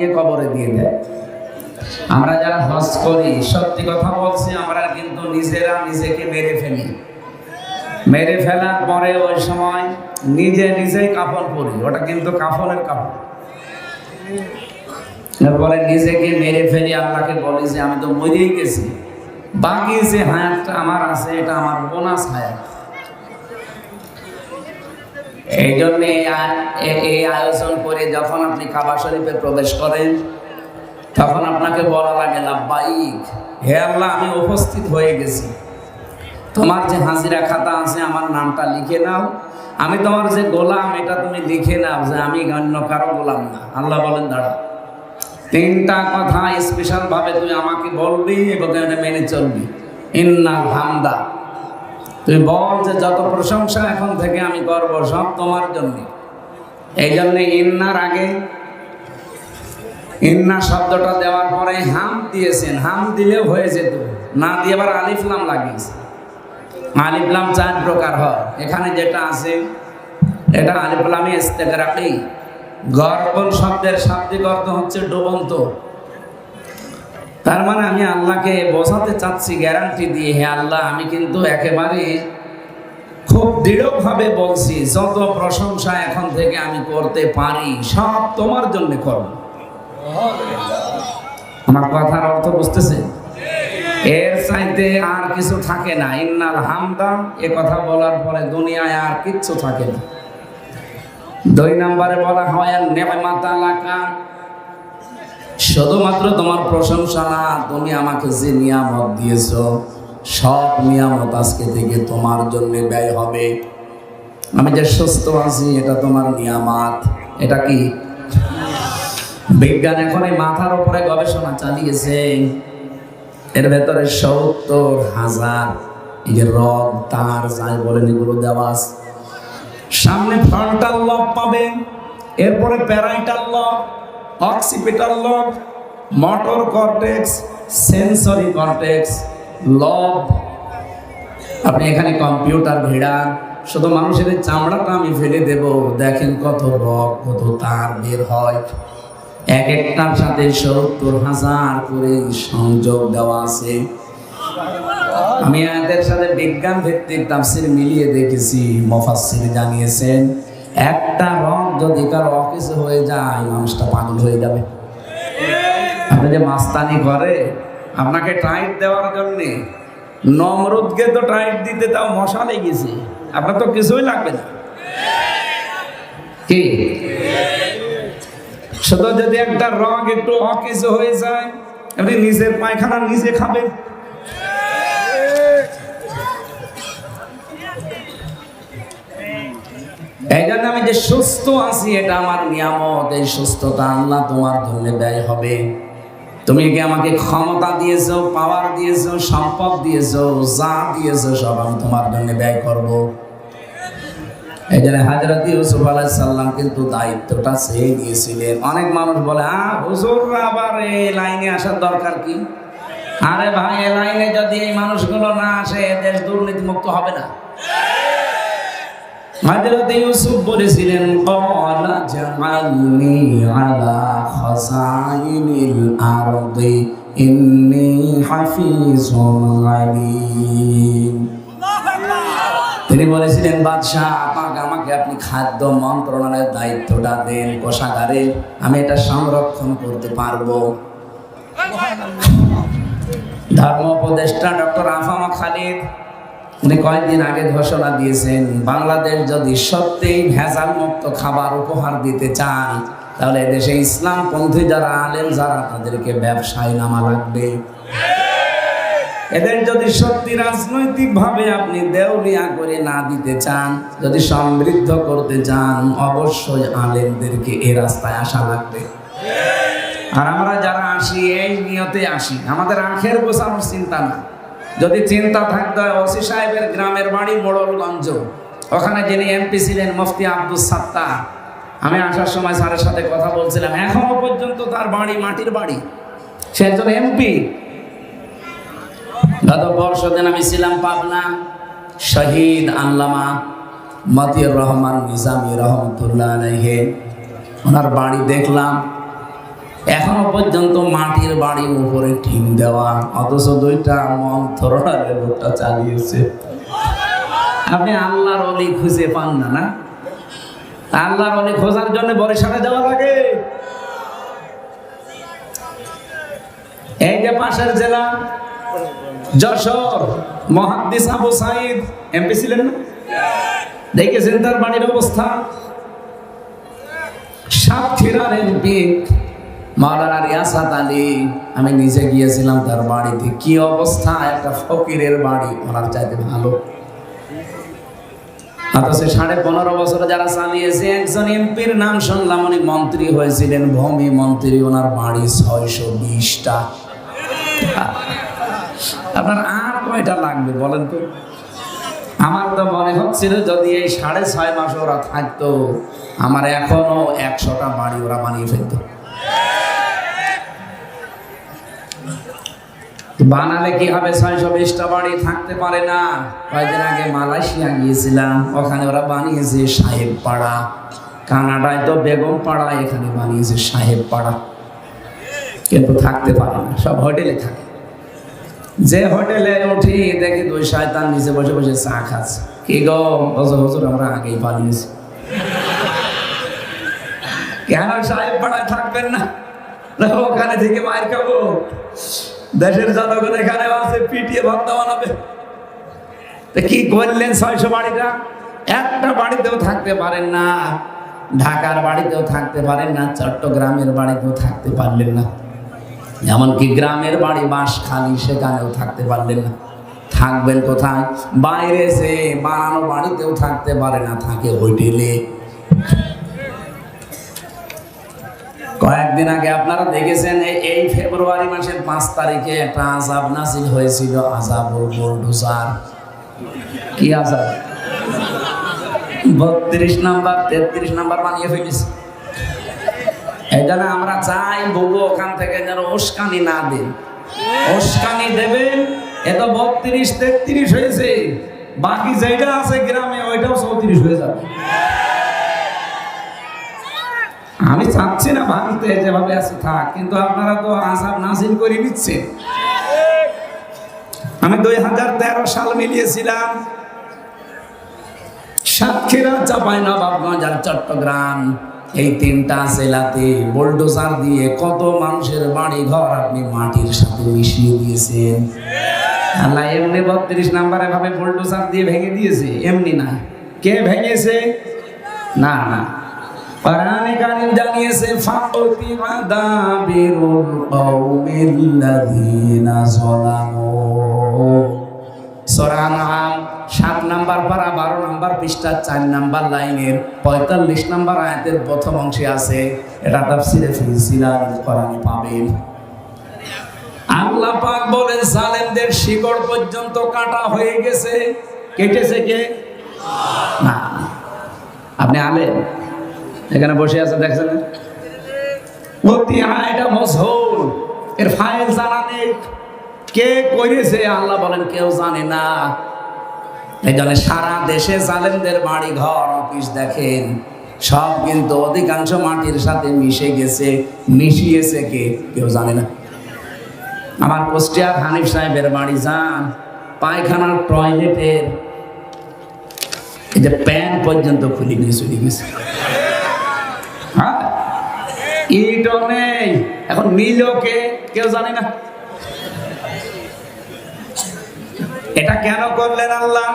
কবরে দিয়ে দেয়। আমরা যারা হজ করি সত্যি কথা বলছি, আমরা কিন্তু নিজেরা নিজেকে মেরে ফেলি। মেরে ফেলার পরে ওই সময় নিজেই কাফন পরি, ওটা কিন্তু কাফনের কাপড়। এরপরে নিজেকে মেরে ফেলি, আল্লাহকে বলি যে আমি তো মরেই গেছি, বাকি যে হায়াতটা আমার আছে এটা আমার বোনাস হায়াত। এই জন্য এই আয়োজন করে যখন আপনি কাবা শরীফে প্রবেশ করেন তখন আপনাকে বলা লাগে লাব্বাইক, হে আল্লাহ আমি উপস্থিত হয়ে গেছি, তোমার যে হাজিরা খাতা আছে আমার নামটা লিখে নাও, আমি তোমার যে গোলাম এটা তুমি লিখে নাও যে আমি অন্য কারো গোলাম না। আল্লাহ বলেন দাঁড়া, তিনটা কথা স্পেশাল ভাবে তুই আমাকে বলবি এবং মেনে চলবি। ইন্নাল হামদা, তুই বল যে যত প্রশংসা এখন থেকে আমি করব সব তোমার জন্য। এই জন্য ইন্নার আগে ইন্না শব্দটা দেওয়ার পরে হাম দিয়েছেন, হাম দিলেও হয়ে যেত, না দিয়ে আবার আলিফ লাম লাগিয়েছে। আলিফ লাম চার প্রকার হয়, এখানে যেটা আছে এটা আলিফ লামে ইস্তেগরাকি। গর্বন শব্দের শাব্দিক অর্থ হচ্ছে ডুবন্ত। তার মানে আমি আল্লাহকে বোঝাতে চাচ্ছি গ্যারান্টি দিয়ে, হে আল্লাহ আমি কিন্তু একেবারে খুব দৃঢ়ভাবে বলছি যত প্রশংসা এখন থেকে আমি করতে পারি সব তোমার জন্য করব। আমার কথার অর্থ বুঝতেছে? এর চাইতে আর কিছু থাকে না। ইন্নাল হামদা এ কথা বলার পরে দুনিয়ায় আর কিচ্ছু থাকে না। দুই নম্বরে বলা হয় নেমাতা লাকা, শুধুমাত্র তোমার প্রশংসা না, তুমি আমাকে যে নিয়ামত দিয়েছ সব নিয়ামত আজকে থেকে তোমার জন্য ব্যয় হবে। আমি যে সুস্থ আছি এটা তোমার নিয়ামত। এটা কি বিজ্ঞান এখন এই মাথার উপরে গবেষণা চালিয়েছে, এর ভেতরে ৭০,০০০ এই যে রড তার যাই বলেন এগুলো দেওয়া আছে। সামনে ফ্রন্টাল লব পাবেন, এরপরে প্যারাইটাল লব, অক্সিপিটাল লব, মোটর কর্টেক্স, সেন্সরি কর্টেক্স, লব। আপনি এখানে কম্পিউটার ভিড়ান, শুধু মানুষের চামড়াটা আমি ফেলে দেব, দেখেন কত রক কত তার বের হয়। এক একটার সাথে ৭০,০০০ করে সংযোগ দেওয়া আছে। আমি এদের সাথে বিজ্ঞান ভিত্তিক তাফসীর মিলিয়ে দেখেছি, মুফাসসির জানিয়েছেন একটা রক যদি কারো অকেজ হয়ে যায় মানুষটা পাগল হয়ে যাবে। আপনি যে মাস্তানি করে আপনাকে টাইট দেওয়ার জন্য, নমরুদকে তো টাইট দিতে তাও মশা লেগেছে, আপনার তো কিছুই লাগবে না কি? শুধু যদি একটা রক একটু অকেজ হয়ে যায় আপনি নিজের পায়খানা নিজে খাবেন। এই জন্য আমি যে সুস্থ আছি এটা আমার নিয়ামত, এই সুস্থতা আল্লাহ তোমার জন্য ব্যয় হবে। তুমি কি আমাকে ক্ষমতা দিয়েছো, পাওয়ার দিয়েছো, সম্পদ দিয়েছো, যা দিয়েছো সব আমি তোমার জন্য ব্যয় করব। এই জন্য হযরত ইউসুফ আলাইহিস সালাম কিন্তু দায়িত্বটা চেয়ে নিয়েছিলেন। অনেক মানুষ বলে হুজুররা আবার এই লাইনে আসার দরকার কি? আরে ভাই, এই লাইনে যদি এই মানুষগুলো না আসে দেশ দুর্নীতি মুক্ত হবে না। হযরত ইউসুফ বলেছিলেন ক্বালা জাআলনি আলা খাযাইনিল আরদি ইন্নী হাফিজুন আলীম। তিনি বলেছিলেন বাদশাহ আমাকে আপনি খাদ্য মন্ত্রণালয়ের দায়িত্বটা দেন, কোষাগারে আমি এটা সংরক্ষণ করতে পারবো। ধর্ম উপদেষ্টা ডক্টর আফামা খালিদ উনি কয়েকদিন আগে ঘোষণা দিয়েছেন বাংলাদেশ যদি সত্যিই ভেজাল মুক্ত খাবার উপহার দিতে চান তাহলে দেশে ইসলামপন্থী যারা আলেম যারা তাদেরকে ব্যবসায় নামা লাগবে। এদের যদি সত্যি রাজনৈতিক ভাবে আপনি দেউলিয়া করে না দিতে চান, যদি সমৃদ্ধ করতে চান, অবশ্যই আলেমদেরকে এই রাস্তায় আসা লাগবে। আর আমরা যারা আসি এই নিয়তে আসি, আমাদের আখের গোছানোর চিন্তা না। যদি চিন্তা থাকতো ওসি সাহেবের গ্রামের বাড়ি মোড়লগঞ্জ, ওখানে যিনি এমপি ছিলেন মুফতি আব্দুস সাত্তার, আমি আসার সময় স্যারের সাথে কথা বলছিলাম, এখনো পর্যন্ত তার বাড়ি মাটির বাড়ি, সে একজন এমপি। গত বর্ষদিন আমি ছিলাম পাবনা, শহীদ আল্লামা মতিউর রহমান নিজামী রহমতুল্লাহ আলাইহি, ওনার বাড়ি দেখলাম। এখনো পর্যন্ত মাটির বাড়ির উপরে টিন দেওয়া, অথচ দুইটা মন্ত্রণালয় লোকটা চালিয়েছে। আপনি আল্লাহর অলি খুঁজে পান না? না, আল্লাহর অলি খোঁজার জন্য বরিশালে যাওয়া লাগে। এই যে পাশের জেলা যশোর, মুহাদ্দিস আবু সাঈদ এমপি ছিলেন না? দেখেছেন তার বাড়ির অবস্থা। সাতক্ষীরার এমপি মাওলানা রিয়াসাত আলী, আমি নিজে গিয়েছিলাম তার বাড়িতে, কি অবস্থা! একটা ফকিরের বাড়ি, ওনার চাইতে ভালো। অথচ 15.5 বছর যারা চালিয়েছে, একজন এমপির নাম শুনলাম উনি মন্ত্রী হয়েছিলেন, ভূমি মন্ত্রী, ওনার বাড়ি 620টা। আপনার আর কয়টা লাগবে বলেন তো? আমার তো মনে হচ্ছিল যদি এই 6.5 মাস ওরা থাকতো, আমার এখনো 100টা বাড়ি ওরা বানিয়ে ফেলতো। বানালে কি হবে? 620টা বাড়ি থাকতে পারে না। কয়েকদিন আগে মালয়েশিয়া গিয়েছিলাম, ওখানে ওরা বানিয়েছে সাহেব পাড়া। কানাডায় তো বেগম পাড়া, এখানে বানিয়েছে সাহেব পাড়া। কিন্তু থাকতে পারে না, সব হোটেলে থাকে। যে হোটেলে উঠি দেখি 2 শয়তান নিচে বসে বসে চা খাচ্ছে। কি গো হুজুর, আমরা আগেই বানিয়েছি। কেন সাহেব পাড়ায় থাকবেন না? ওখানে থেকে মায়ের খাবো। দেশের জনগণ এখানে আছে, পিটিয়ে ভর্তা বানাবে। কি করলেন? 600 বাড়িটা, একটা বাড়িতেও থাকতে পারেন না। ঢাকার বাড়িতেও থাকতে পারেন না, চট্টগ্রামের বাড়িতেও থাকতে পারলেন না, এমনকি গ্রামের বাড়ি বাঁশখালী, সেখানেও থাকতে পারলেন না। থাকবেন কোথায়? বাইরে এসে বানানো বাড়িতেও থাকতে পারে না, থাকে হোটেলে। কয়েকদিন আগে আপনারা দেখেছেন, এই ফেব্রুয়ারি মাসের 5 তারিখে একটা আযাব নাযিল হয়েছিল, আযাবুল বুলডোজার। কি আযাব? 32 নাম্বার 33 নাম্বার বানিয়ে ফেলেছে। এই জন্য আমরা চাই বলবো ওখান থেকে যেন উস্কানি না দেন। উস্কানি দেবেন, এত 32 33 হয়েছে, বাকি যেটা আছে গ্রামে ওইটাও 34 হয়ে যাবে। আমি চাচ্ছি না ভাঙতে, যেভাবে আছে থাক, কিন্তু আপনারা তো আযাব নাযিল করে নিচ্ছেন। আমি 2013 সাল মিলিয়েছিলাম, সাতক্ষীরা, চাঁপাইনবাবগঞ্জ আর চট্টগ্রাম, এই 3টা জেলাতে বুলডোজার দিয়ে কত মানুষের বাড়ি ঘর আপনি মাটির সাথে মিশিয়ে দিয়েছেন। আল্লাহ এমনি 32 নাম্বারে ভাবে বুলডোজার দিয়ে ভেঙে দিয়েছে, এমনি না। কে ভেঙেছে? না না, কোরআনে কারীম জানিয়েছে, ফাকুতিবা দাবিরুল কওমিল্লাযীনা যালামু। সূরা আনআম 7 নাম্বার পারা 12 নাম্বার পৃষ্ঠা 4 নাম্বার লাইনের 45 নাম্বার আয়াতের প্রথম অংশে আছে। এটা তাফসীরে ফিজিলাল কোরআনে পাবেন। আল্লাহ পাক বলেন, জালেমদের শিকড় পর্যন্ত কাটা হয়ে গেছে। কেটেছে কে? না, আপনি আলেম এখানে বসে আছে, দেখছেন এটা মজহুল, এর ফাইল জানা নেই। কে করেছে আল্লাহ বলেন কেউ জানে না। এই জন্য সারা দেশে জালেমদের বাড়ি ঘর অফিস দেখেন, সব কিন্তু অধিকাংশ মাটির সাথে মিশে গেছে। মিশিয়েছে কে? কেউ জানে না। আমার কুষ্টিয়ার হানিফ সাহেবের বাড়ি যান, পায়খানার টয়লেটের এই যে প্যান পর্যন্ত খুলে নিয়ে চলে গেছে। ইটও নেই, এখন নিল কে? কেউ জানে না। এটা কেন করলেন আল্লাহ?